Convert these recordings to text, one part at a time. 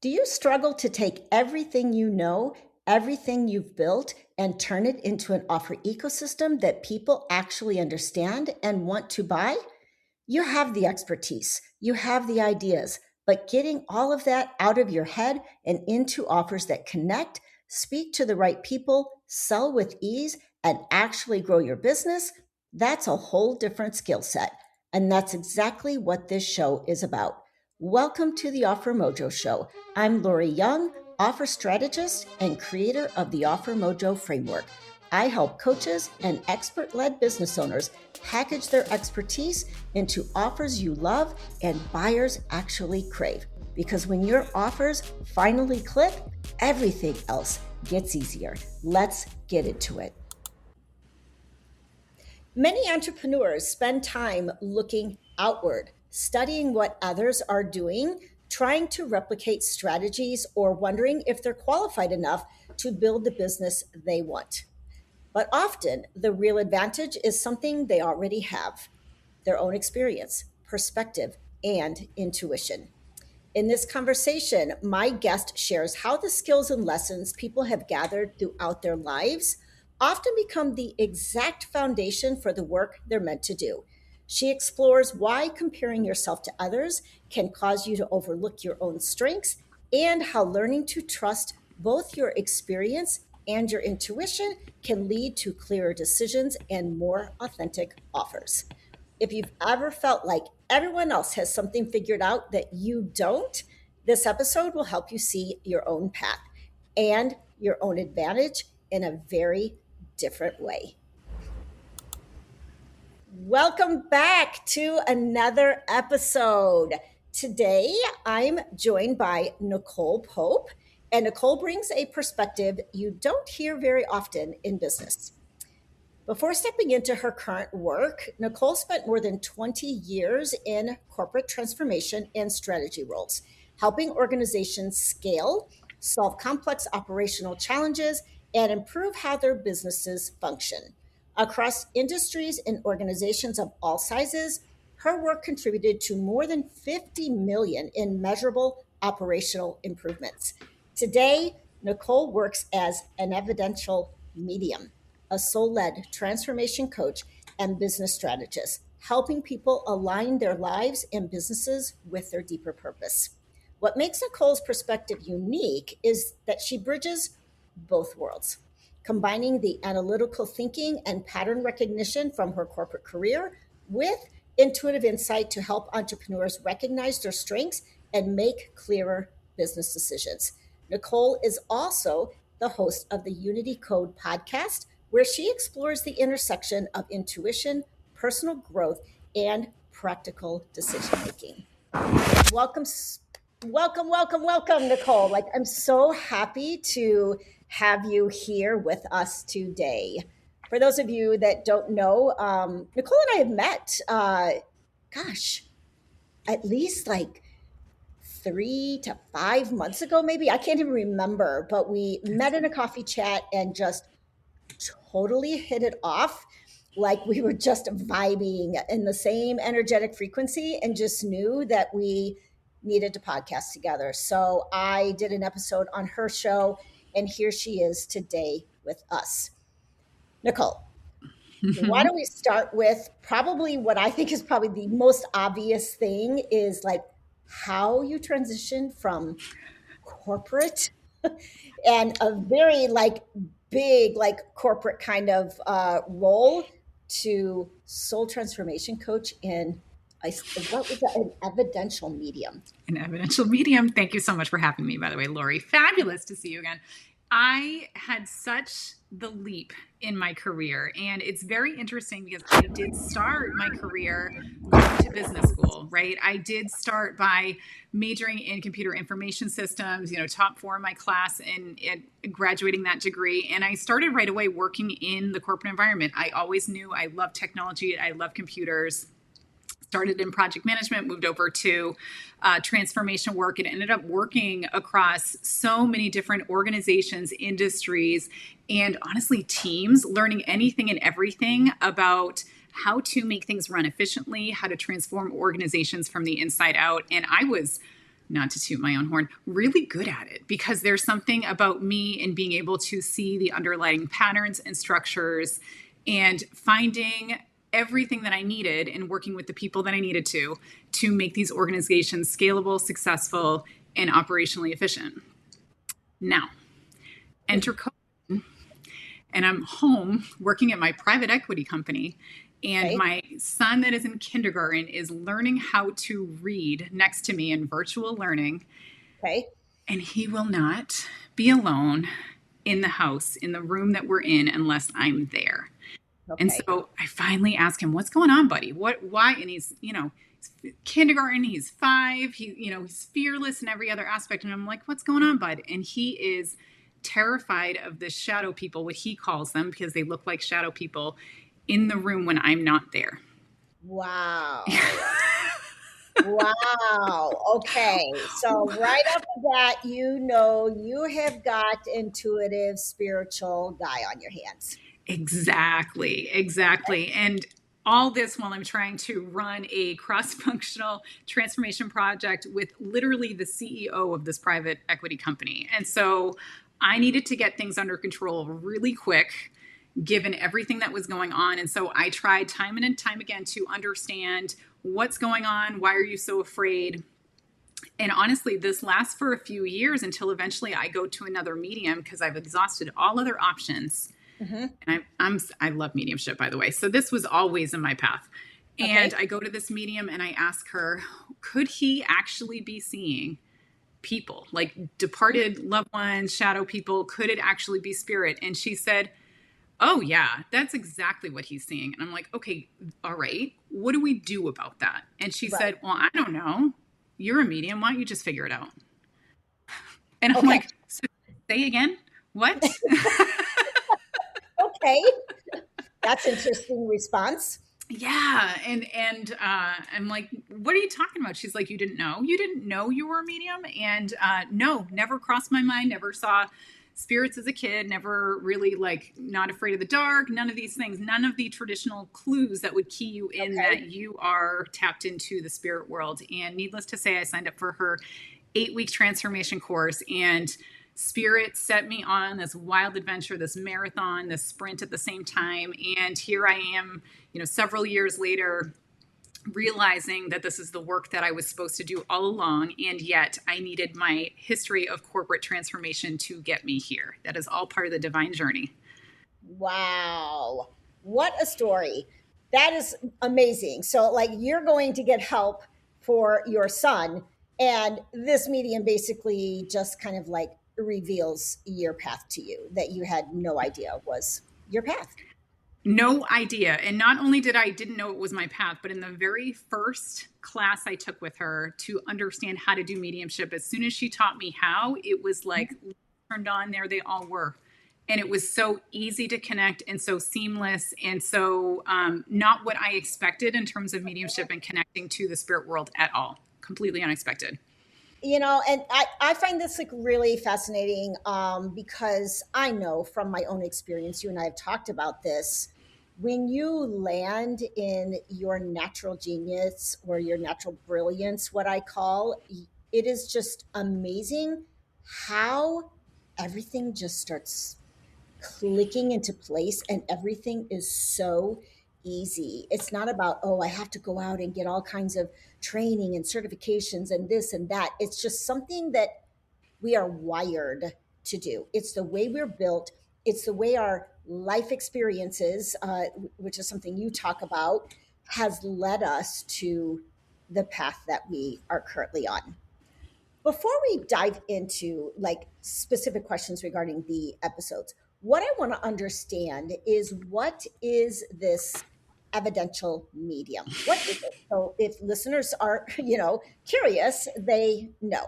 Do you struggle to take everything you know, everything you've built, and turn it into an offer ecosystem that people actually understand and want to buy? You have the expertise, you have the ideas, but getting all of that out of your head and into offers that connect, speak to the right people, sell with ease, and actually grow your business, that's a whole different skill set. And that's exactly what this show is about. Welcome to the Offer Mojo Show. I'm Lori Young, offer strategist and creator of the Offer Mojo framework. I help coaches and expert-led business owners package their expertise into offers you love and buyers actually crave. Because when your offers finally click, everything else gets easier. Let's get into it. Many entrepreneurs spend time looking outward, studying what others are doing, trying to replicate strategies, or wondering if they're qualified enough to build the business they want. But often, the real advantage is something they already have: their own experience, perspective, and intuition. In this conversation, my guest shares how the skills and lessons people have gathered throughout their lives often become the exact foundation for the work they're meant to do. She explores why comparing yourself to others can cause you to overlook your own strengths, and how learning to trust both your experience and your intuition can lead to clearer decisions and more authentic offers. If you've ever felt like everyone else has something figured out that you don't, this episode will help you see your own path and your own advantage in a very different way. Welcome back to another episode. Today, I'm joined by Nicole Pope, and Nicole brings a perspective you don't hear very often in business. Before stepping into her current work, Nicole spent more than 20 years in corporate transformation and strategy roles, helping organizations scale, solve complex operational challenges, and improve how their businesses function. Across industries and organizations of all sizes, her work contributed to more than 50 million in measurable operational improvements. Today, Nicole works as an evidential medium, a soul-led transformation coach and business strategist, helping people align their lives and businesses with their deeper purpose. What makes Nicole's perspective unique is that she bridges both worlds, combining the analytical thinking and pattern recognition from her corporate career with intuitive insight to help entrepreneurs recognize their strengths and make clearer business decisions. Nicole is also the host of the Unity Code podcast, where she explores the intersection of intuition, personal growth, and practical decision-making. Welcome, Nicole. I'm so happy to have you here with us today. For those of you that don't know, Nicole and I have met, at least 3 to 5 months ago, maybe. I can't even remember, but we met in a coffee chat and just totally hit it off. Like we were just vibing in the same energetic frequency and just knew that we needed to podcast together. So I did an episode on her show, and here she is today with us. Nicole, why don't we start with probably what I think is probably the most obvious thing is how you transitioned from corporate and a very big corporate kind of role to soul transformation coach in what was that? An evidential medium. An evidential medium. Thank you so much for having me, by the way, Lori. Fabulous to see you again. I had such the leap in my career, and it's very interesting because I did start my career going to business school, right? I did start by majoring in computer information systems, top 4 in my class and graduating that degree. And I started right away working in the corporate environment. I always knew I loved technology. I love computers. Started in project management, moved over to transformation work, and ended up working across so many different organizations, industries, and honestly, teams, learning anything and everything about how to make things run efficiently, how to transform organizations from the inside out. And I was not to toot my own horn, really good at it, because there's something about me and being able to see the underlying patterns and structures and finding everything that I needed and working with the people that I needed to make these organizations scalable, successful, and operationally efficient. Now, enter COVID, and I'm home working at my private equity company. And Okay. my son that is in kindergarten is learning how to read next to me in virtual learning. Okay. And he will not be alone in the house, in the room that we're in, unless I'm there. And Okay. so I finally asked him, "What's going on, buddy? Why?" And he's, kindergarten, he's 5, he's fearless in every other aspect. And I'm like, "What's going on, bud?" And he is terrified of the shadow people, what he calls them, because they look like shadow people in the room when I'm not there. Wow. Wow. Okay. So right off the bat, you have got intuitive spiritual guy on your hands. Exactly. And all this while I'm trying to run a cross-functional transformation project with literally the CEO of this private equity company. And so I needed to get things under control really quick, given everything that was going on. And so I tried time and time again to understand what's going on. Why are you so afraid? And honestly, this lasts for a few years until eventually I go to another medium because I've exhausted all other options. Mm-hmm. And I love mediumship, by the way. So this was always in my path. And Okay. I go to this medium and I ask her, could he actually be seeing people, like departed loved ones, shadow people? Could it actually be spirit? And she said, "Oh, yeah, that's exactly what he's seeing." And I'm like, "Okay, all right. What do we do about that?" And she Right. said, "Well, I don't know. You're a medium. Why don't you just figure it out?" And I'm Okay. like, "So say again? What?" Okay. That's interesting response. Yeah. And I'm like, "What are you talking about?" She's like, You didn't know you were a medium?" And no, never crossed my mind, never saw spirits as a kid, never really, like, not afraid of the dark, none of these things, none of the traditional clues that would key you in Okay. that you are tapped into the spirit world. And needless to say, I signed up for her 8-week transformation course, and spirit set me on this wild adventure, this marathon, this sprint at the same time. And here I am, several years later, realizing that this is the work that I was supposed to do all along. And yet I needed my history of corporate transformation to get me here. That is all part of the divine journey. Wow. What a story. That is amazing. So, like, you're going to get help for your son, and this medium basically just kind of like reveals your path to you that you had no idea was your path. No idea. And not only didn't know it was my path, but in the very first class I took with her to understand how to do mediumship, as soon as she taught me how, it was like turned on. There they all were. And it was so easy to connect and so seamless and so not what I expected in terms of mediumship and connecting to the spirit world at all. Completely unexpected. And I find this like really fascinating, because I know from my own experience, you and I have talked about this. When you land in your natural genius or your natural brilliance, what I call, it is just amazing how everything just starts clicking into place and everything is so easy. It's not about, oh, I have to go out and get all kinds of training and certifications and this and that. It's just something that we are wired to do. It's the way we're built. It's the way our life experiences, which is something you talk about, has led us to the path that we are currently on. Before we dive into like specific questions regarding the episodes, what I want to understand is, what is this evidential medium? What is it? So if listeners are, curious, they know.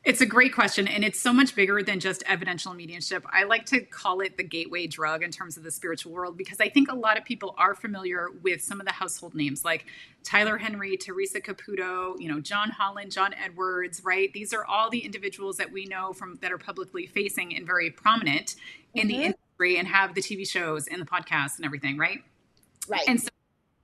It's a great question, and it's so much bigger than just evidential mediumship. I like to call it the gateway drug in terms of the spiritual world, because I think a lot of people are familiar with some of the household names like Tyler Henry, Teresa Caputo, John Holland, John Edwards, right? These are all the individuals that we know from that are publicly facing and very prominent in the Hmm. industry and have the TV shows and the podcasts and everything, right? Right. And so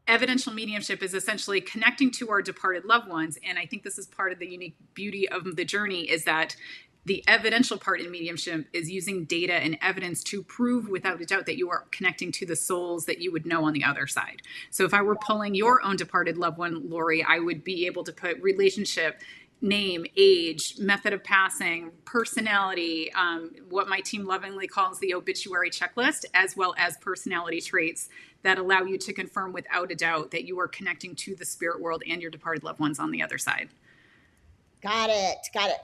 evidential mediumship is essentially connecting to our departed loved ones. And I think this is part of the unique beauty of the journey, is that the evidential part in mediumship is using data and evidence to prove without a doubt that you are connecting to the souls that you would know on the other side. So if I were pulling your own departed loved one, Lori, I would be able to put relationship, name, age, method of passing, personality, what my team lovingly calls the obituary checklist, as well as personality traits that allow you to confirm without a doubt that you are connecting to the spirit world and your departed loved ones on the other side. Got it.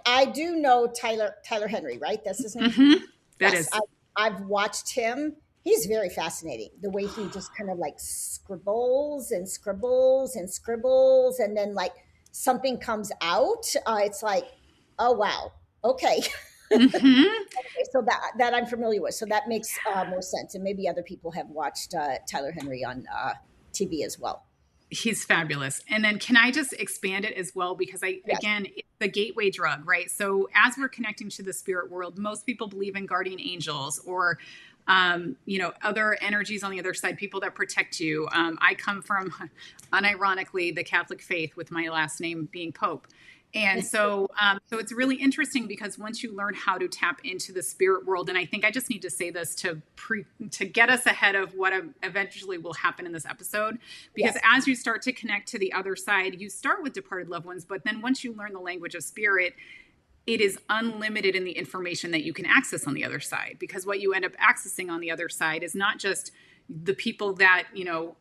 I do know Tyler Henry, right? That's his name? Mm-hmm. That yes, is. I've watched him. He's very fascinating. The way he just kind of like scribbles and scribbles and scribbles, and then like something comes out. It's like, oh, wow. Okay. Mm-hmm. So that I'm familiar with. So that makes more sense. And maybe other people have watched Tyler Henry on TV as well. He's fabulous. And then can I just expand it as well? Because again, it's the gateway drug, right? So as we're connecting to the spirit world, most people believe in guardian angels or, other energies on the other side, people that protect you. I come from, unironically, the Catholic faith, with my last name being Pope. And so it's really interesting, because once you learn how to tap into the spirit world, and I think I just need to say this to get us ahead of what eventually will happen in this episode, because as you start to connect to the other side, you start with departed loved ones, but then once you learn the language of spirit, it is unlimited in the information that you can access on the other side, because what you end up accessing on the other side is not just the people that,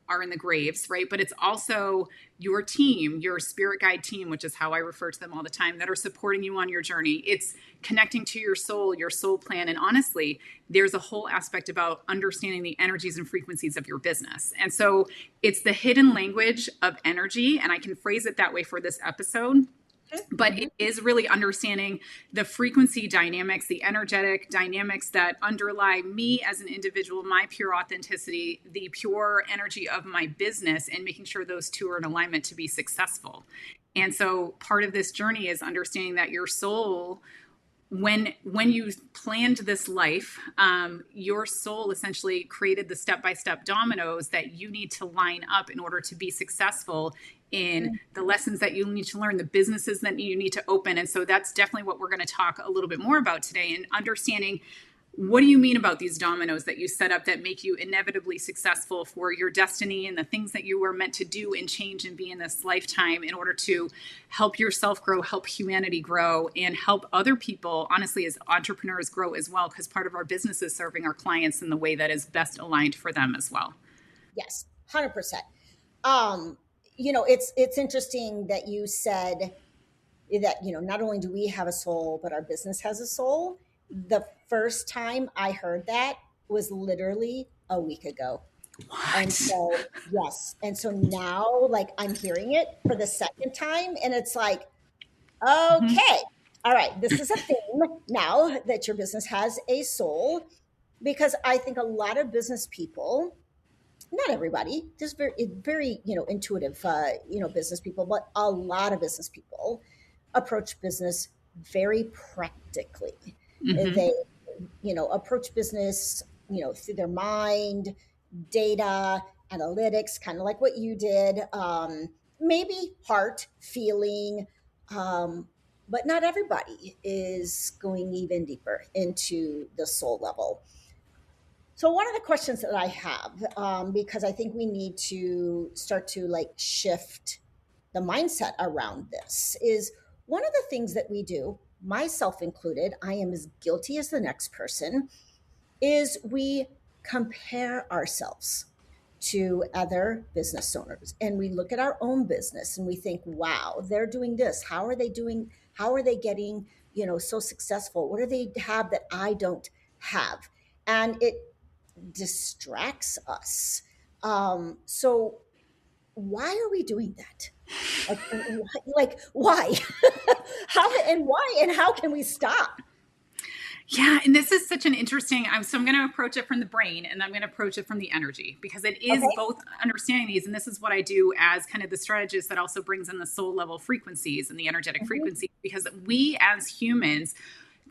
are in the graves, right? But it's also your team, your spirit guide team, which is how I refer to them all the time, that are supporting you on your journey. It's connecting to your soul plan. And honestly, there's a whole aspect about understanding the energies and frequencies of your business. And so it's the hidden language of energy. And I can phrase it that way for this episode. But it is really understanding the frequency dynamics, the energetic dynamics that underlie me as an individual, my pure authenticity, the pure energy of my business, and making sure those two are in alignment to be successful. And so part of this journey is understanding that your soul, when you planned this life, your soul essentially created the step-by-step dominoes that you need to line up in order to be successful in the lessons that you need to learn, the businesses that you need to open. And so that's definitely what we're going to talk a little bit more about today, and understanding, what do you mean about these dominoes that you set up that make you inevitably successful for your destiny and the things that you were meant to do and change and be in this lifetime in order to help yourself grow, help humanity grow, and help other people, honestly, as entrepreneurs, grow as well, because part of our business is serving our clients in the way that is best aligned for them as well. Yes, 100%. It's interesting that you said that, not only do we have a soul, but our business has a soul. The first time I heard that was literally a week ago. What? And so, yes. And so now, like, I'm hearing it for the second time, and it's like, okay, all right, this is a theme now that your business has a soul, because I think a lot of business people, not everybody, just very intuitive, business people, but a lot of business people approach business very practically. They, approach business, through their mind, data, analytics, kind of like what you did, maybe heart, feeling, but not everybody is going even deeper into the soul level. So one of the questions that I have, because I think we need to start to shift the mindset around this, is one of the things that we do, myself included, I am as guilty as the next person, is we compare ourselves to other business owners. And we look at our own business and we think, wow, they're doing this. How are they doing? How are they getting, so successful? What do they have that I don't have? And it distracts us. So why are we doing that? Why? How can we stop? Yeah. And this is such an interesting, so I'm going to approach it from the brain, and I'm going to approach it from the energy, because it is both understanding these. And this is what I do as kind of the strategist that also brings in the soul level frequencies and the energetic frequencies, because we as humans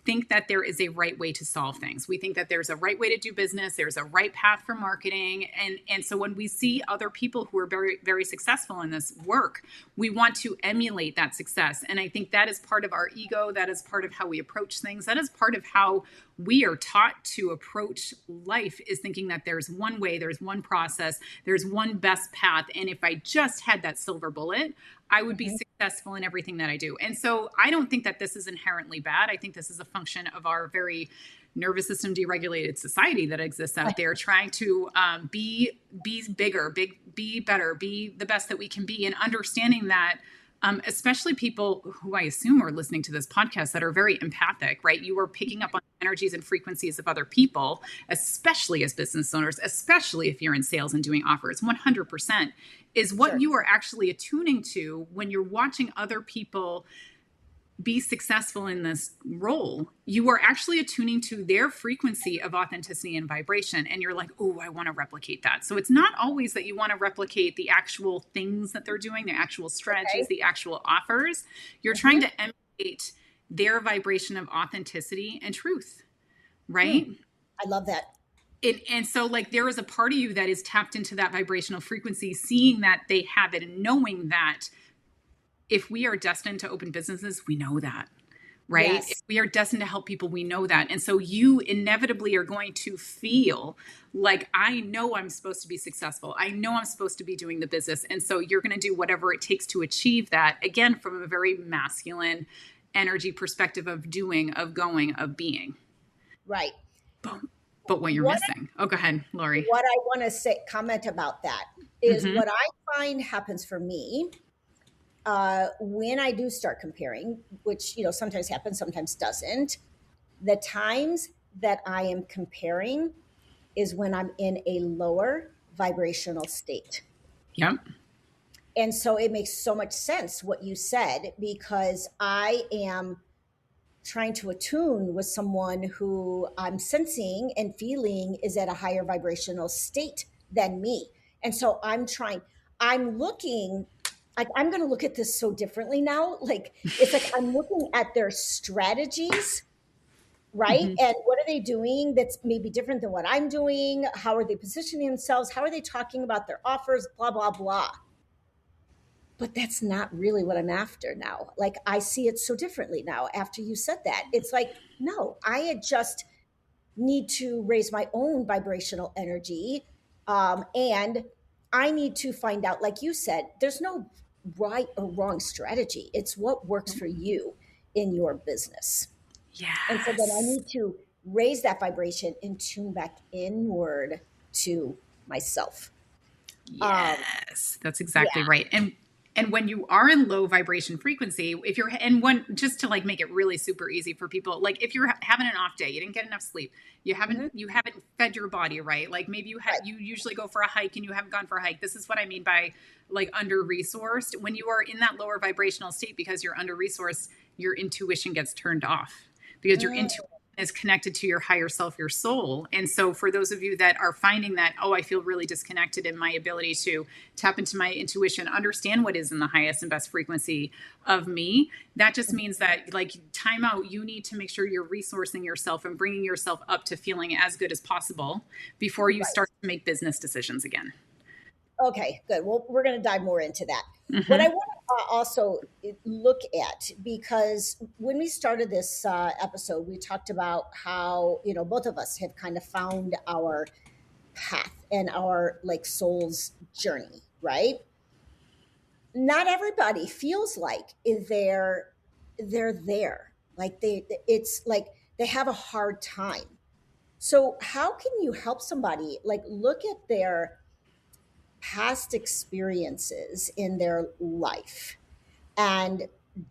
think that there is a right way to solve things. We think that there's a right way to do business. There's a right path for marketing. And so when we see other people who are very, very successful in this work, we want to emulate that success. And I think that is part of our ego. That is part of how we approach things. That is part of how we are taught to approach life, is thinking that there's one way, there's one process, there's one best path. And if I just had that silver bullet, I would be successful in everything that I do. And so I don't think that this is inherently bad. I think this is a function of our very nervous system deregulated society that exists out there, trying to be bigger, be better, be the best that we can be, and understanding that especially people who I assume are listening to this podcast that are very empathic, right? You are picking up on energies and frequencies of other people, especially as business owners, especially if you're in sales and doing offers. 100% is what you are actually attuning to when you're watching other people be successful in this role. You are actually attuning to their frequency of authenticity and vibration. And you're like, oh, I want to replicate that. So it's not always that you want to replicate the actual things that they're doing, the actual strategies, the actual offers. You're trying to emulate their vibration of authenticity and truth, right? I love that. And so like there is a part of you that is tapped into that vibrational frequency, seeing that they have it and knowing that if we are destined to open businesses, we know that, right? Yes. If we are destined to help people, we know that. And so you inevitably are going to feel like, I know I'm supposed to be successful. I know I'm supposed to be doing the business. And so you're going to do whatever it takes to achieve that, again, from a very masculine energy perspective of doing, of going, of being. Right. But what you're missing. Go ahead, Lori. What I want to say, comment about that is what I find happens for me when I do start comparing, which, sometimes happens, sometimes doesn't. The times that I am comparing is when I'm in a lower vibrational state. Yep. And so it makes so much sense what you said, because I am trying to attune with someone who I'm sensing and feeling is at a higher vibrational state than me. And so I'm looking, like, I'm going to look at this so differently now. Like, it's like I'm looking at their strategies, right? And what are they doing that's maybe different than what I'm doing? How are they positioning themselves? How are they talking about their offers? Blah, blah, blah. But that's not really what I'm after now. Like, I see it so differently now after you said that. It's like, no, I just need to raise my own vibrational energy. And I need to find out, like you said, there's no right or wrong strategy. It's what works for you in your business. Yes. And so then I need to raise that vibration and tune back inward to myself. Yes, that's exactly right. And when you are in low vibration frequency, if you're, and one, just to like make it really super easy for people, like if you're having an off day, you didn't get enough sleep, you haven't fed your body right. Like maybe you usually go for a hike and you haven't gone for a hike. This is what I mean by like under-resourced. When you are in that lower vibrational state, because you're under-resourced, your intuition gets turned off, because your intuition is connected to your higher self, your soul. And so for those of you that are finding that, oh, I feel really disconnected in my ability to tap into my intuition, understand what is in the highest and best frequency of me, that just means that, like, time out, you need to make sure you're resourcing yourself and bringing yourself up to feeling as good as possible before you start to make business decisions again. Okay, good. Well, we're going to dive more into that. What I want to also look at, because when we started this episode, we talked about how, both of us have kind of found our path and our like soul's journey, right? Not everybody feels like they're there. Like it's like they have a hard time. So how can you help somebody like look at their past experiences in their life and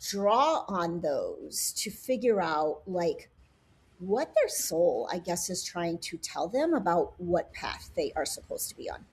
draw on those to figure out like what their soul, I guess, is trying to tell them about what path they are supposed to be on?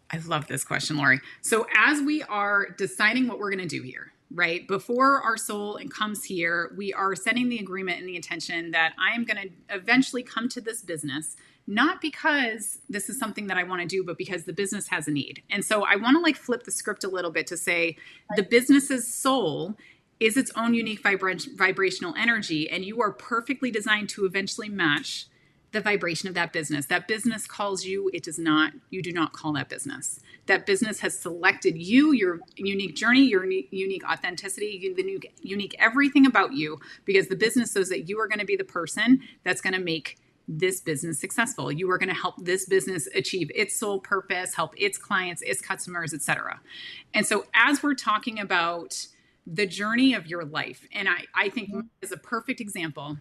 I love this question, Lori. So as we are deciding what we're going to do here, right? Before our soul comes here, we are setting the agreement and the intention that I am going to eventually come to this business, not because this is something that I want to do, but because the business has a need. And so I want to like flip the script a little bit to say the business's soul is its own unique vibrational energy, and you are perfectly designed to eventually match the vibration of that business. That business calls you, it does not, you do not call that business. That business has selected you, your unique journey, your unique authenticity, the unique everything about you, because the business knows that you are going to be the person that's going to make this business successful. You are going to help this business achieve its sole purpose, help its clients, its customers, etc. And so as we're talking about the journey of your life, and I think mine is a perfect example.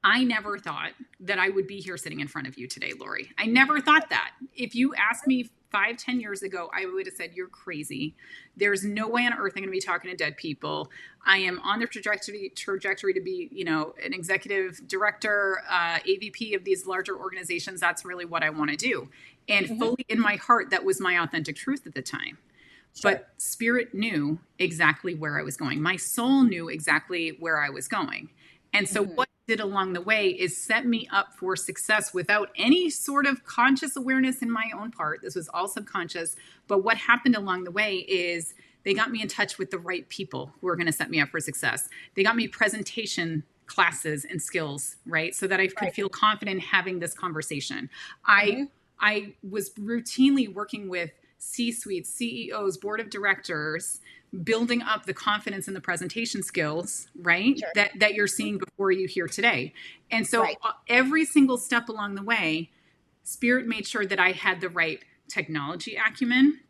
I never thought that I would be here sitting in front of you today, Lori. I never thought that. If you asked me 5-10 years ago, I would have said, you're crazy. There's no way on earth I'm going to be talking to dead people. I am on the trajectory to be, an executive director, AVP of these larger organizations. That's really what I want to do. And fully in my heart, that was my authentic truth at the time. Sure. But spirit knew exactly where I was going. My soul knew exactly where I was going. And so what it did along the way is set me up for success without any sort of conscious awareness in my own part. This was all subconscious. But what happened along the way is they got me in touch with the right people who were going to set me up for success. They got me presentation classes and skills, right? So that I could feel confident having this conversation. I was routinely working with C-suites, CEOs, board of directors, building up the confidence and the presentation skills, right? Sure. That you're seeing before you here today. And so every single step along the way, Spirit made sure that I had the right technology acumen,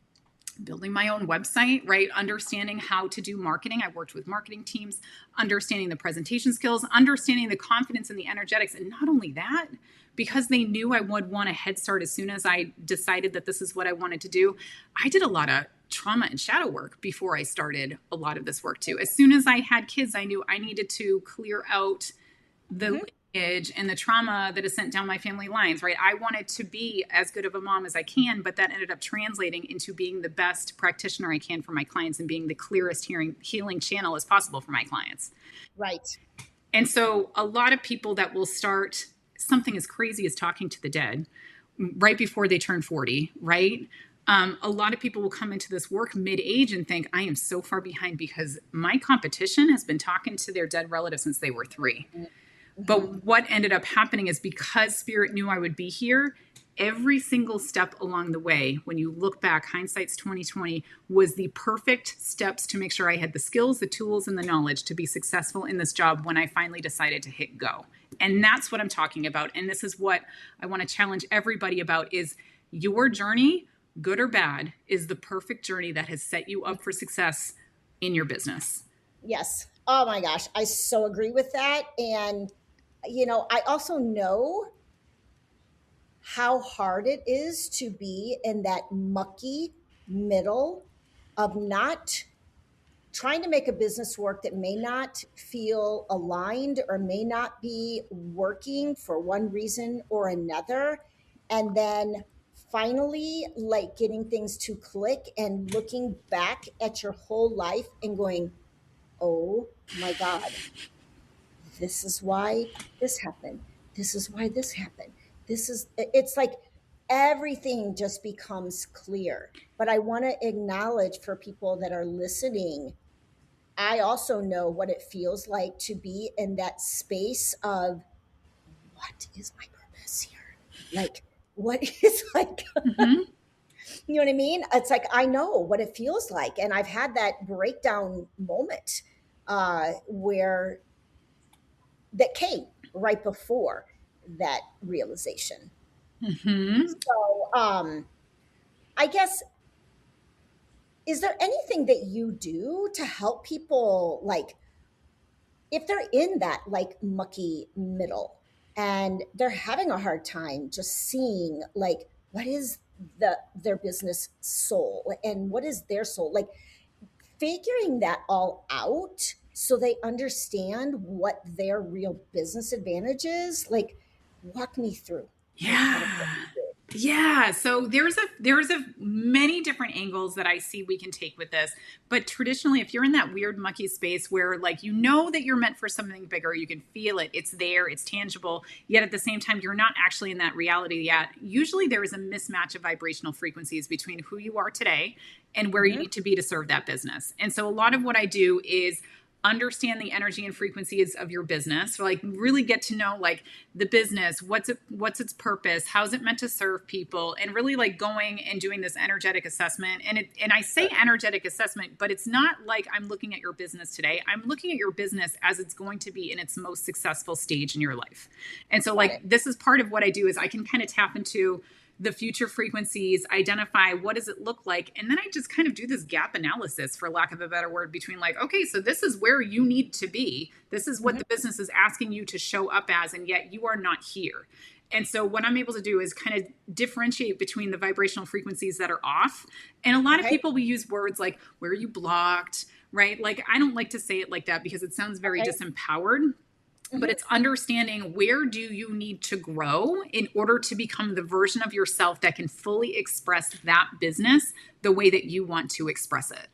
building my own website, right? Understanding how to do marketing. I worked with marketing teams, understanding the presentation skills, understanding the confidence and the energetics. And not only that, because they knew I would want a head start as soon as I decided that this is what I wanted to do, I did a lot of trauma and shadow work before I started a lot of this work too. As soon as I had kids, I knew I needed to clear out the lineage and the trauma that is sent down my family lines, right? I wanted to be as good of a mom as I can, but that ended up translating into being the best practitioner I can for my clients and being the clearest healing channel as possible for my clients. Right. And so a lot of people that will start something as crazy as talking to the dead right before they turn 40, right? A lot of people will come into this work mid-age and think, I am so far behind because my competition has been talking to their dead relatives since they were 3. But what ended up happening is because Spirit knew I would be here, every single step along the way, when you look back, hindsight's 2020, was the perfect steps to make sure I had the skills, the tools, and the knowledge to be successful in this job when I finally decided to hit go. And that's what I'm talking about. And this is what I want to challenge everybody about is your journey, good or bad, is the perfect journey that has set you up for success in your business. Yes. Oh my gosh. I so agree with that. And, I also know how hard it is to be in that mucky middle of not trying to make a business work that may not feel aligned or may not be working for one reason or another. And then finally, like getting things to click and looking back at your whole life and going, oh my God, this is why this happened. This is why this happened. It's like everything just becomes clear. But I want to acknowledge for people that are listening, I also know what it feels like to be in that space of what is my purpose here? Like, what is like, you know what I mean? It's like, I know what it feels like. And I've had that breakdown moment where that came right before that realization. So I guess, is there anything that you do to help people, like if they're in that like mucky middle and they're having a hard time just seeing like what is their business soul and what is their soul, like figuring that all out so they understand what their real business advantage is? Like, walk me through. Yeah. So there's a many different angles that I see we can take with this. But traditionally, if you're in that weird mucky space where like, that you're meant for something bigger, you can feel it, it's there, it's tangible, yet at the same time, you're not actually in that reality yet. Usually there is a mismatch of vibrational frequencies between who you are today and where you need to be to serve that business. And so a lot of what I do is understand the energy and frequencies of your business. So like really get to know like the business, what's its purpose, how's it meant to serve people, and really like going and doing this energetic assessment. And I say energetic assessment, but it's not like I'm looking at your business today. I'm looking at your business as it's going to be in its most successful stage in your life. And so like this is part of what I do is I can kind of tap into the future frequencies, identify what does it look like, and then I just kind of do this gap analysis, for lack of a better word, between like, okay, so this is where you need to be. This is what the business is asking you to show up as, and yet you are not here. And so what I'm able to do is kind of differentiate between the vibrational frequencies that are off. And a lot of people, we use words like, where are you blocked, right? Like, I don't like to say it like that because it sounds very disempowered. But it's understanding where do you need to grow in order to become the version of yourself that can fully express that business the way that you want to express it.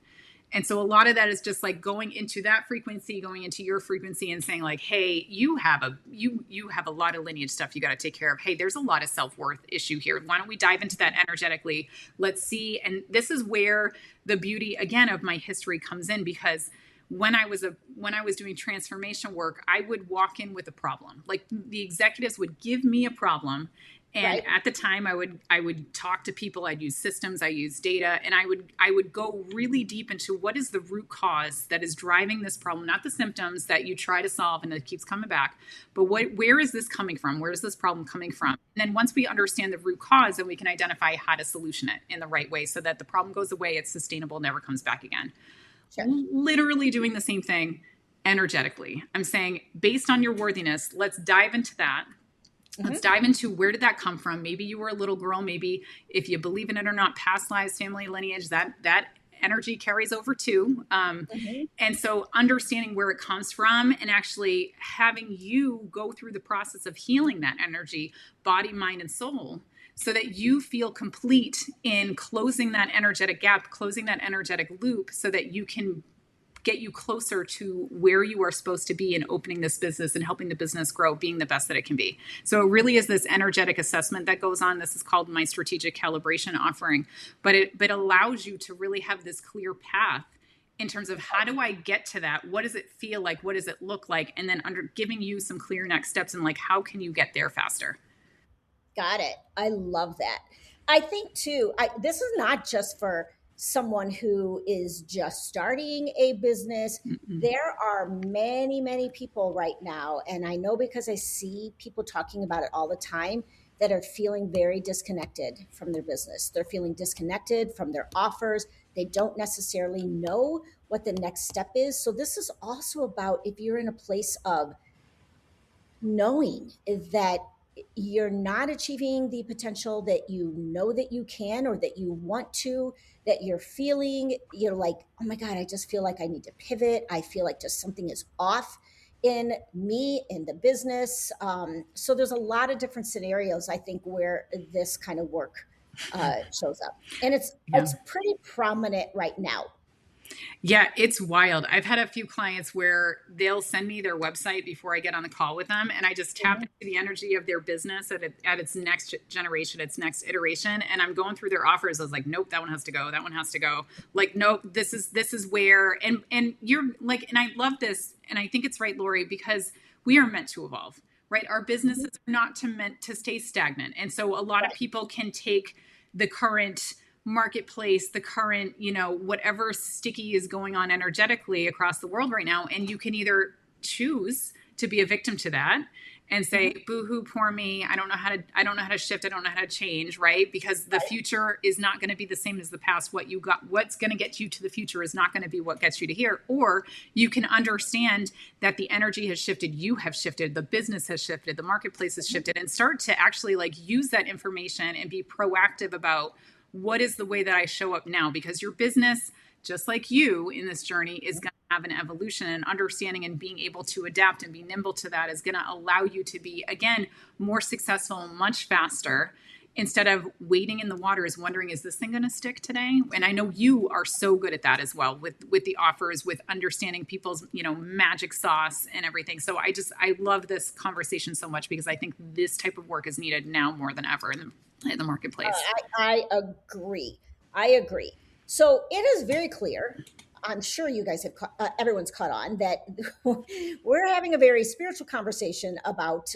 And so a lot of that is just like going into that frequency, going into your frequency and saying like, hey, you have a lot of lineage stuff you got to take care of. Hey, there's a lot of self-worth issue here. Why don't we dive into that energetically? Let's see. And this is where the beauty again of my history comes in, because when I was doing transformation work, I would walk in with a problem. Like the executives would give me a problem. And at the time I would talk to people, I'd use systems, I use data, and I would go really deep into what is the root cause that is driving this problem, not the symptoms that you try to solve and it keeps coming back, but where is this coming from? Where is this problem coming from? And then once we understand the root cause, then we can identify how to solution it in the right way so that the problem goes away, it's sustainable, never comes back again. Sure. Literally doing the same thing energetically. I'm saying, based on your worthiness, let's dive into that. Let's dive into where did that come from? Maybe you were a little girl. Maybe, if you believe in it or not, past lives, family lineage, that energy carries over too. And so understanding where it comes from and actually having you go through the process of healing that energy, body, mind, and soul, so that you feel complete in closing that energetic gap, closing that energetic loop, so that you can get you closer to where you are supposed to be in opening this business and helping the business grow, being the best that it can be. So it really is this energetic assessment that goes on. This is called my strategic calibration offering, but it allows you to really have this clear path in terms of how do I get to that? What does it feel like? What does it look like? And then giving you some clear next steps and like, how can you get there faster? Got it. I love that. I think too, this is not just for someone who is just starting a business. There are many, many people right now, and I know because I see people talking about it all the time, that are feeling very disconnected from their business. They're feeling disconnected from their offers. They don't necessarily know what the next step is. So this is also about, if you're in a place of knowing that you're not achieving the potential that you know that you can or that you want to, that you're feeling, you're like, oh my God, I just feel like I need to pivot. I feel like just something is off in me, in the business. So there's a lot of different scenarios, I think, where this kind of work shows up. And it's pretty prominent right now. Yeah, it's wild. I've had a few clients where they'll send me their website before I get on the call with them, and I just tap into the energy of their business at its next generation, its next iteration, and I'm going through their offers. I was like, nope, that one has to go. That one has to go. Like, nope, this is where, and you're like, and I love this, and I think it's right, Lori, because we are meant to evolve, right? Our businesses are not meant to stay stagnant, and so a lot of people can take the current marketplace, the current, whatever sticky is going on energetically across the world right now. And you can either choose to be a victim to that and say, boo-hoo, poor me. I don't know how to shift. I don't know how to change, right? Because the future is not going to be the same as the past. What's going to get you to the future is not going to be what gets you to here. Or you can understand that the energy has shifted. You have shifted. The business has shifted. The marketplace has shifted, and start to actually use that information and be proactive about what is the way that I show up now? Because your business, just like you in this journey, is going to have an evolution, and understanding and being able to adapt and be nimble to that is going to allow you to be, again, more successful much faster, instead of wading in the waters wondering, is this thing going to stick today? And I know you are so good at that as well with the offers, with understanding people's, magic sauce and everything. So I love this conversation so much, because I think this type of work is needed now more than ever in the marketplace. I agree. So it is very clear. I'm sure you guys have, everyone's caught on that we're having a very spiritual conversation about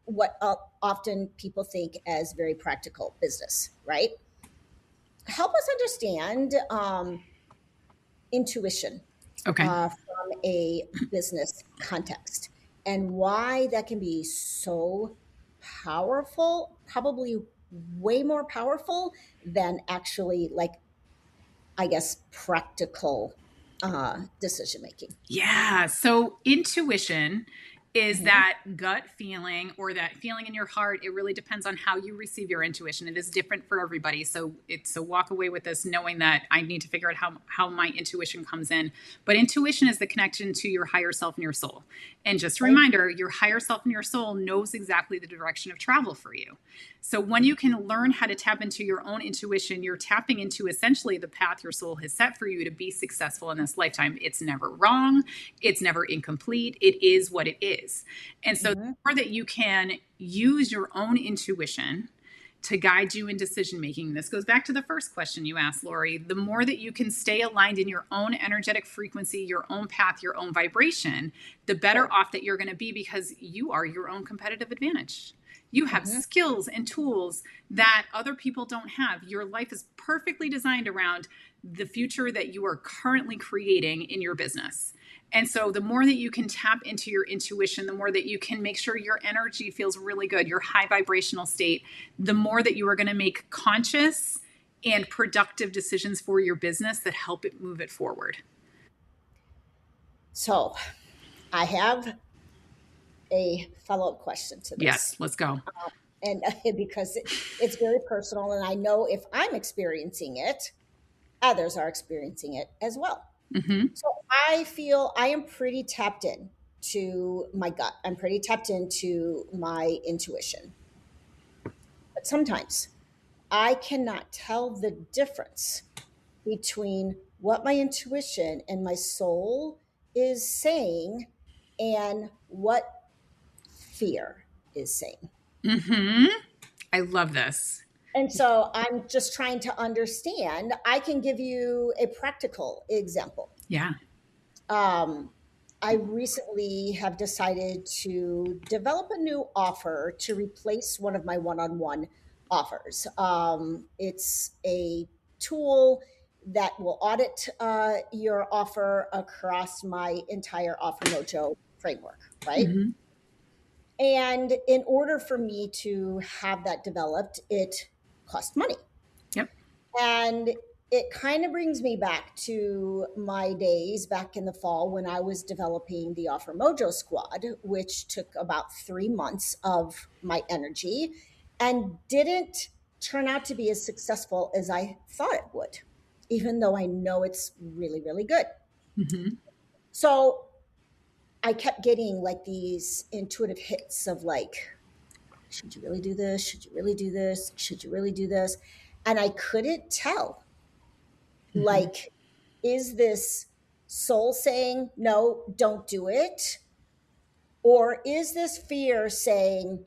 what often people think as very practical business, right? Help us understand intuition Okay. from a business context and why that can be so powerful, probably way more powerful than actually, like, I guess, practical decision making. Yeah. So intuition is Mhm. that gut feeling or that feeling in your heart. It really depends on how you receive your intuition. It is different for everybody. So walk away with this knowing that I need to figure out how my intuition comes in. But intuition is the connection to your higher self and your soul. And just a Okay. reminder, your higher self and your soul knows exactly the direction of travel for you. So when you can learn how to tap into your own intuition, you're tapping into essentially the path your soul has set for you to be successful in this lifetime. It's never wrong. It's never incomplete. It is what it is. And so the Mhm. more that you can use your own intuition to guide you in decision making, this goes back to the first question you asked, Lori. The more that you can stay aligned in your own energetic frequency, your own path, your own vibration, the better Sure. off that you're going to be because you are your own competitive advantage. You have Mhm. skills and tools that other people don't have. Your life is perfectly designed around the future that you are currently creating in your business. And so the more that you can tap into your intuition, the more that you can make sure your energy feels really good, your high vibrational state, the more that you are going to make conscious and productive decisions for your business that help it move it forward. So I have a follow up question to Yes, this. let's go. And because it's very personal, and I know if I'm experiencing it, others are experiencing it as well. Mm-hmm. So I feel I am pretty tapped in to my gut. I'm pretty tapped into my intuition. But sometimes I cannot tell the difference between what my intuition and my soul is saying and what fear is saying. Mm-hmm. I love this. And so I'm just trying to understand. I can give you a practical example. Yeah. Um, I recently have decided to develop a new offer to replace one of my one on one offers. It's a tool that will audit your offer across my entire Offer Mojo framework, right? Mm-hmm. And in order for me to have that developed, it cost money. Yep. And it kind of brings me back to my days back in the fall when I was developing the Offer Mojo Squad, which took about 3 months of my energy and didn't turn out to be as successful as I thought it would, even though I know it's really, really good. Mm-hmm. So I kept getting like these intuitive hits of like, should you really do this? Should you really do this? Should you really do this? And I couldn't tell, Mm-hmm. like, is this soul saying, no, don't do it? Or is this fear saying,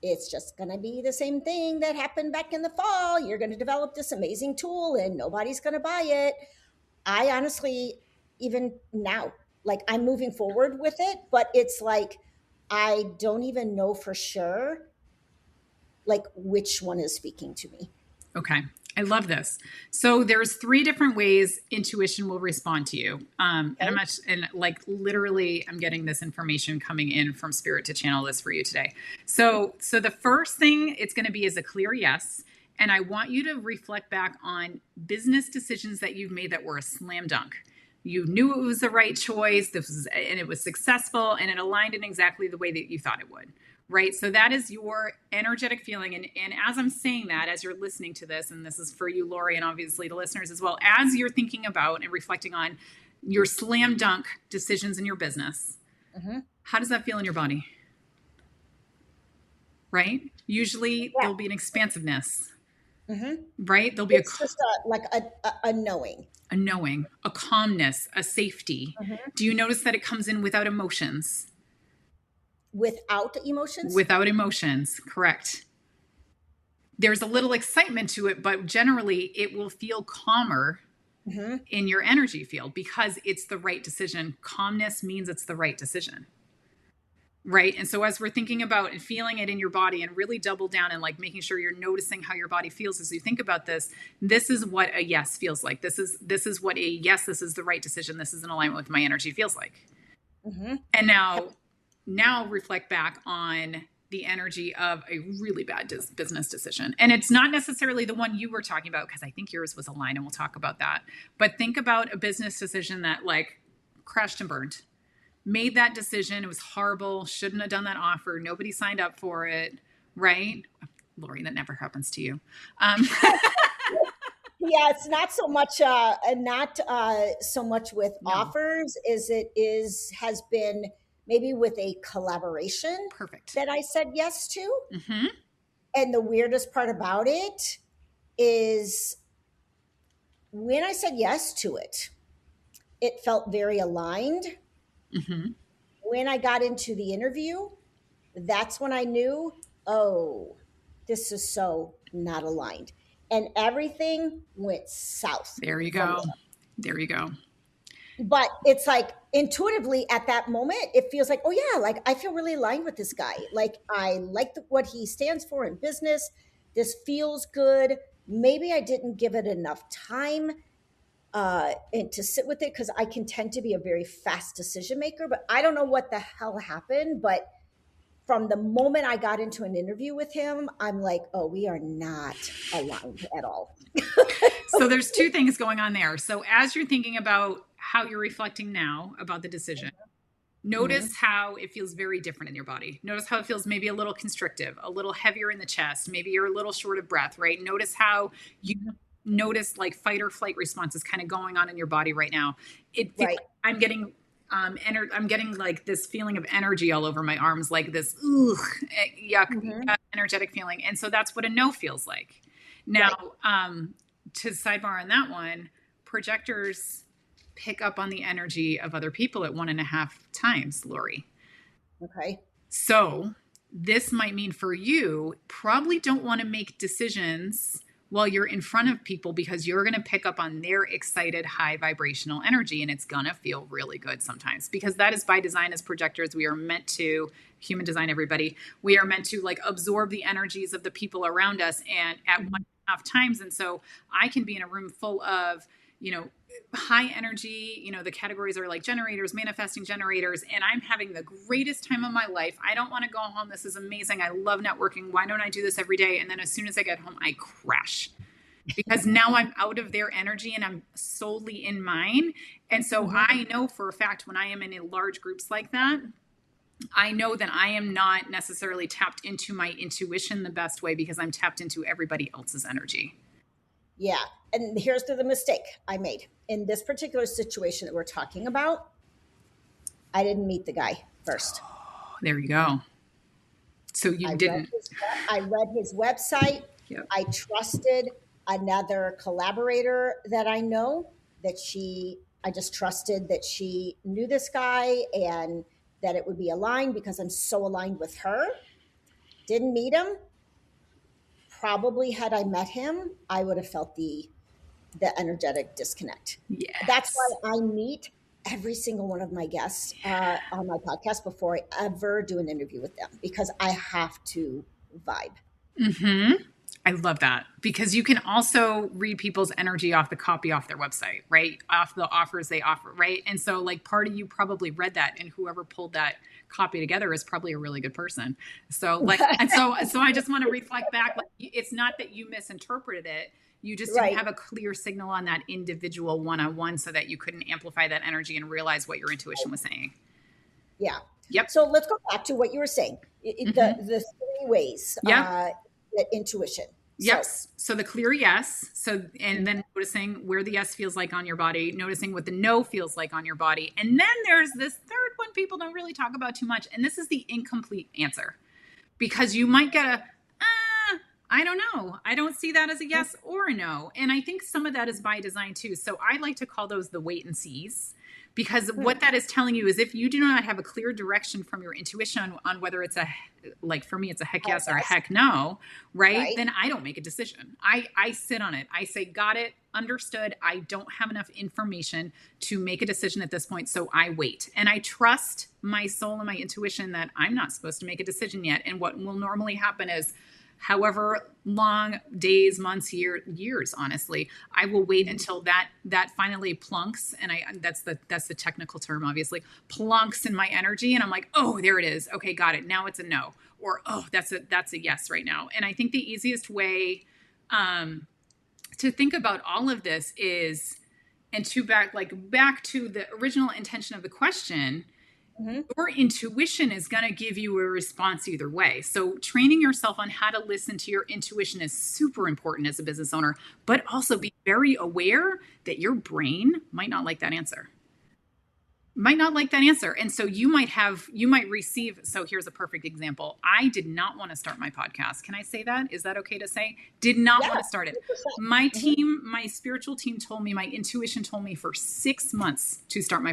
it's just going to be the same thing that happened back in the fall? You're going to develop this amazing tool and nobody's going to buy it. I honestly, even now, like, I'm moving forward with it, but it's like, I don't even know for sure, like, which one is speaking to me. Okay. I love this. So there's three different ways intuition will respond to you. And Okay. like literally I'm getting this information coming in from spirit to channel this for you today. So the first thing it's going to be is a clear yes. And I want you to reflect back on business decisions that you've made that were a slam dunk. You knew it was the right choice. And it was successful and it aligned in exactly the way that you thought it would. Right. So that is your energetic feeling. And as I'm saying that, as you're listening to this, and this is for you, Lori, and obviously the listeners as well, as you're thinking about and reflecting on your slam dunk decisions in your business, Mm-hmm. how does that feel in your body? Right. Usually Yeah. there'll be an expansiveness, Mm-hmm. right? There'll be It's just like a knowing. a knowing, a calmness, a safety. Mm-hmm. Do you notice that it comes in without emotions? Without emotions. Without emotions, correct. There's a little excitement to it, but generally it will feel calmer Mm-hmm. in your energy field because it's the right decision. Calmness means it's the right decision. Right. And so as we're thinking about and feeling it in your body and really double down and like making sure you're noticing how your body feels as you think about this, this is what a yes feels like. This is what a yes, this is the right decision. This is in alignment with my energy feels like. Mm-hmm. And now reflect back on the energy of a really bad business decision. And it's not necessarily the one you were talking about, because I think yours was aligned and we'll talk about that. But think about a business decision that like crashed and burned. Made that decision. It was horrible. Shouldn't have done that offer. Nobody signed up for it. Right? Lori, that never happens to you. Yeah, it's not so much so much with offers as it has been maybe with a collaboration. Perfect. That I said yes to. Mm-hmm. And the weirdest part about it is when I said yes to it, it felt very aligned. Mm-hmm. When I got into the interview, that's when I knew, oh, this is so not aligned. And everything went south. There you go. There you go. But it's like intuitively at that moment, it feels like, oh yeah, like I feel really aligned with this guy. Like I like what he stands for in business. This feels good. Maybe I didn't give it enough time and to sit with it, because I can tend to be a very fast decision maker, but I don't know what the hell happened. But from the moment I got into an interview with him, I'm like, oh, we are not aligned at all. So there's two things going on there. So as you're thinking about how you're reflecting now about the decision, notice how it feels very different in your body. Notice how it feels maybe a little constrictive, a little heavier in the chest. Maybe you're a little short of breath, right? Notice how you notice like fight or flight responses kind of going on in your body right now. Right. I'm getting I'm getting like this feeling of energy all over my arms, like this yuck, energetic feeling. And so that's what a no feels like. Now, to sidebar on that one, projectors pick up on the energy of other people at 1.5 times, Lori. Okay. So this might mean for you, probably don't want to make decisions while you're in front of people, because you're going to pick up on their excited, high vibrational energy, and it's going to feel really good sometimes, because that is by design. As projectors, we are meant to, human design, everybody, we are meant to like absorb the energies of the people around us, and at 1.5 times. And so I can be in a room full of, high energy, the categories are like generators, manifesting generators, and I'm having the greatest time of my life. I don't want to go home. This is amazing. I love networking. Why don't I do this every day? And then as soon as I get home, I crash, because now I'm out of their energy and I'm solely in mine. And so I know for a fact, when I am in large groups like that, I know that I am not necessarily tapped into my intuition the best way, because I'm tapped into everybody else's energy. Yeah. And here's the mistake I made in this particular situation that we're talking about. I didn't meet the guy first. There you go. So you didn't. I read his website. Yep. I trusted another collaborator that I know I just trusted that she knew this guy and that it would be aligned, because I'm so aligned with her. Didn't meet him. Probably had I met him, I would have felt the energetic disconnect. Yes. That's why I meet every single one of my guests on my podcast before I ever do an interview with them, because I have to vibe. Mm-hmm. I love that, because you can also read people's energy off the copy off their website, right? Off the offers they offer, right? And so like part of you probably read that, and whoever pulled that copy together is probably a really good person. So like, and so I just want to reflect back. Like, it's not that you misinterpreted it. You just didn't have a clear signal on that individual one-on-one, so that you couldn't amplify that energy and realize what your intuition was saying. Yeah. Yep. So let's go back to what you were saying. The 3 ways. The intuition. Yes. So the clear yes. So, and then noticing where the yes feels like on your body, noticing what the no feels like on your body. And then there's this third one people don't really talk about too much. And this is the incomplete answer, because you might get I don't know. I don't see that as a yes or a no. And I think some of that is by design too. So I like to call those the wait and sees, because what that is telling you is if you do not have a clear direction from your intuition on whether it's for me, it's a heck yes or a heck no, right? Then I don't make a decision. I sit on it. I say, got it. understood I don't have enough information to make a decision at this point. So I wait and I trust my soul and my intuition that I'm not supposed to make a decision yet. And what will normally happen is however long, days, months, years, honestly, I will wait until that finally plunks. And that's the technical term, obviously, plunks in my energy. And I'm like, oh, there it is. Okay, got it. Now it's a no. Or, oh, that's a yes right now. And I think the easiest way to think about all of this is, and back to the original intention of the question, your intuition is going to give you a response either way. So training yourself on how to listen to your intuition is super important as a business owner, but also be very aware that your brain might not like that answer. And so you might receive, so here's a perfect example. I did not want to start my podcast. Can I say that? Is that okay to say? Did not want to start it. 100%. My team, my spiritual team told me, my intuition told me for 6 months to start my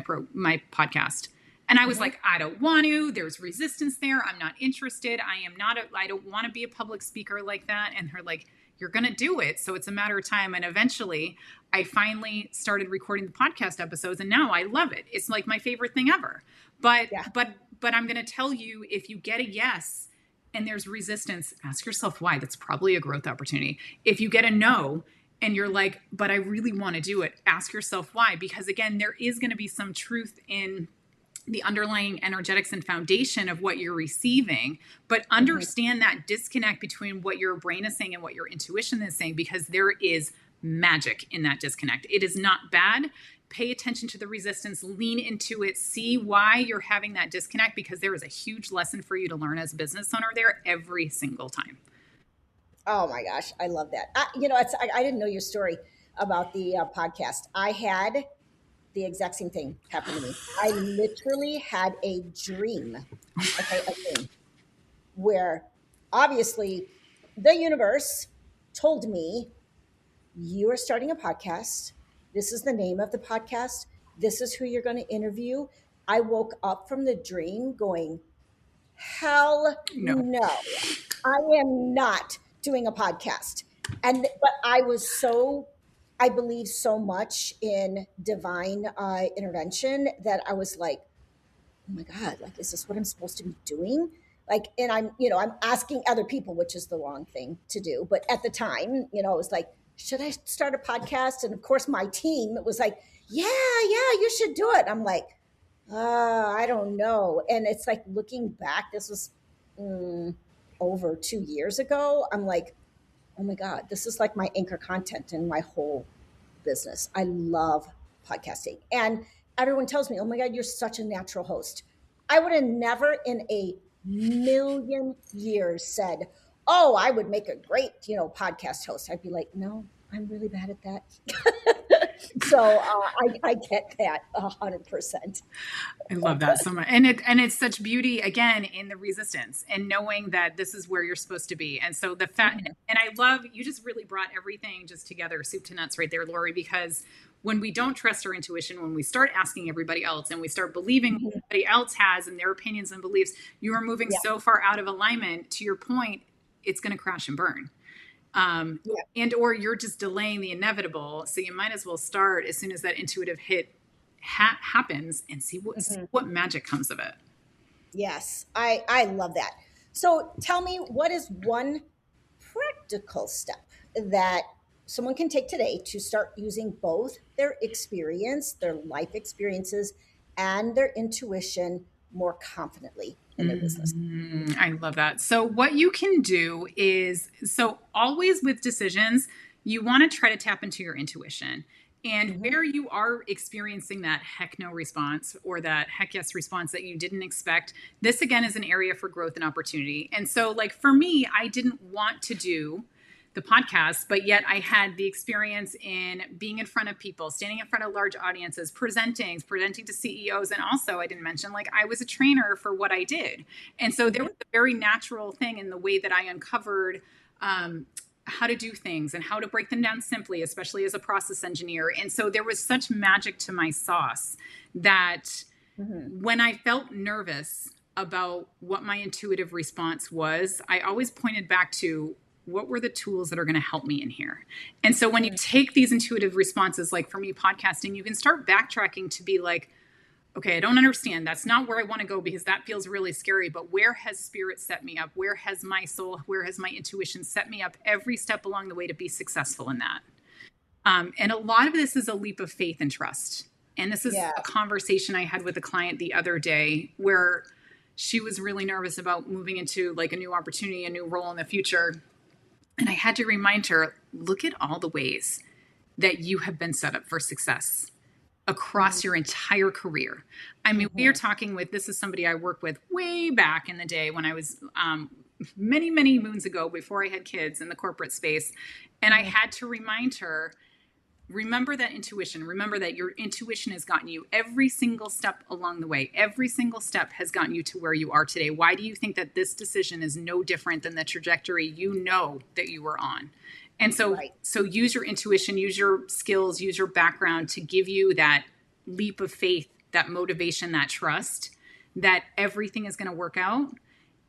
podcast. And I was like, I don't want to, there's resistance there. I'm not interested. I don't want to be a public speaker like that. And they're like, you're going to do it. So it's a matter of time. And eventually I finally started recording the podcast episodes and now I love it. It's like my favorite thing ever. But I'm going to tell you, if you get a yes and there's resistance, ask yourself why. That's probably a growth opportunity. If you get a no and you're like, but I really want to do it, ask yourself why. Because again, there is going to be some truth in the underlying energetics and foundation of what you're receiving, but understand that disconnect between what your brain is saying and what your intuition is saying, because there is magic in that disconnect. It is not bad. Pay attention to the resistance, lean into it, see why you're having that disconnect, because there is a huge lesson for you to learn as a business owner there every single time. Oh my gosh. I love that. I didn't know your story about the podcast. I had the exact same thing happened to me. I literally had a dream, where obviously the universe told me, you are starting a podcast. This is the name of the podcast. This is who you're going to interview. I woke up from the dream going, hell no, I am not doing a podcast. But I believe so much in divine intervention that I was like, oh my God, like, is this what I'm supposed to be doing? Like, and I'm asking other people, which is the wrong thing to do. But at the time, it was like, should I start a podcast? And of course, my team was like, yeah, you should do it. I'm like, I don't know. And it's like, looking back, this was over 2 years ago. I'm like, oh my God, this is like my anchor content in my whole business. I love podcasting. And everyone tells me, oh my God, you're such a natural host. I would have never in a million years said, oh, I would make a great, podcast host. I'd be like, no, I'm really bad at that. So I get that 100%. I love that so much. And it's such beauty, again, in the resistance and knowing that this is where you're supposed to be. And so and I love, you just really brought everything just together, soup to nuts right there, Lori, because when we don't trust our intuition, when we start asking everybody else and we start believing what everybody else has and their opinions and beliefs, you are moving so far out of alignment. To your point, it's going to crash and burn. And or you're just delaying the inevitable. So you might as well start as soon as that intuitive hit happens and see what magic comes of it. Yes, I love that. So tell me, what is one practical step that someone can take today to start using both their experience, their life experiences, and their intuition more confidently in their business? I love that. So what you can do is, always with decisions, you want to try to tap into your intuition. And where you are experiencing that heck no response or that heck yes response that you didn't expect, this again is an area for growth and opportunity. And so like for me, I didn't want to do the podcast, but yet I had the experience in being in front of people, standing in front of large audiences, presenting to CEOs. And also I didn't mention, like, I was a trainer for what I did. And so there was a very natural thing in the way that I uncovered how to do things and how to break them down simply, especially as a process engineer. And so there was such magic to my sauce that when I felt nervous about what my intuitive response was, I always pointed back to what were the tools that are going to help me in here? And so when you take these intuitive responses, like for me, podcasting, you can start backtracking to be like, okay, I don't understand. That's not where I want to go because that feels really scary. But where has spirit set me up? Where has my soul, where has my intuition set me up every step along the way to be successful in that? And a lot of this is a leap of faith and trust. And this is a conversation I had with a client the other day where she was really nervous about moving into like a new opportunity, a new role in the future. And I had to remind her, look at all the ways that you have been set up for success across your entire career. I mean, we are talking with, this is somebody I worked with way back in the day when I was many, many moons ago before I had kids in the corporate space. And I had to remind her, remember that intuition. Remember that your intuition has gotten you every single step along the way. Every single step has gotten you to where you are today. Why do you think that this decision is no different than the trajectory you know that you were on? And so, so use your intuition, use your skills, use your background to give you that leap of faith, that motivation, that trust that everything is going to work out.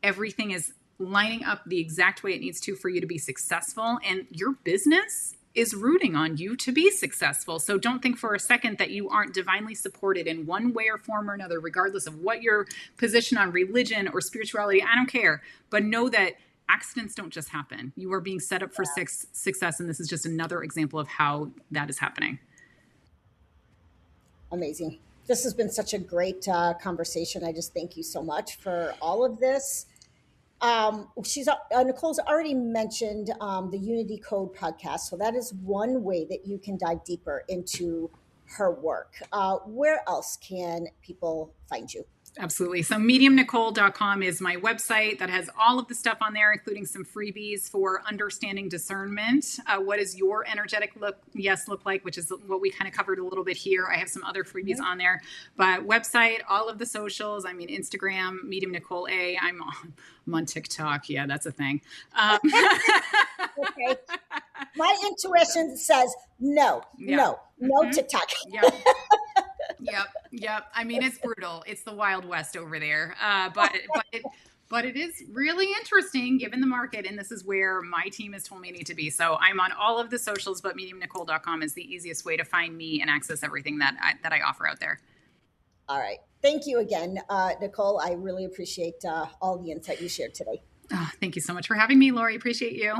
Everything is lining up the exact way it needs to for you to be successful. And your business is rooting on you to be successful. So don't think for a second that you aren't divinely supported in one way or form or another, regardless of what your position on religion or spirituality. I don't care. But know that accidents don't just happen. You are being set up for success. And this is just another example of how that is happening. Amazing. This has been such a great conversation. I just thank you so much for all of this. Nicole's already mentioned the Unity Code podcast. So that is one way that you can dive deeper into her work. Where else can people find you? Absolutely. So mediumnicole.com is my website that has all of the stuff on there, including some freebies for understanding discernment. What does your energetic look like, which is what we kind of covered a little bit here. I have some other freebies on there, but website, all of the socials. I mean, Instagram, Medium Nicole A. I'm on TikTok. Yeah, that's a thing. Okay. My intuition says no TikTok. Yep. I mean, it's brutal. It's the Wild West over there. But it is really interesting given the market. And this is where my team has told me I need to be. So I'm on all of the socials, but mediumnicole.com is the easiest way to find me and access everything that I offer out there. All right. Thank you again, Nicole. I really appreciate all the insight you shared today. Oh, thank you so much for having me, Lori. Appreciate you.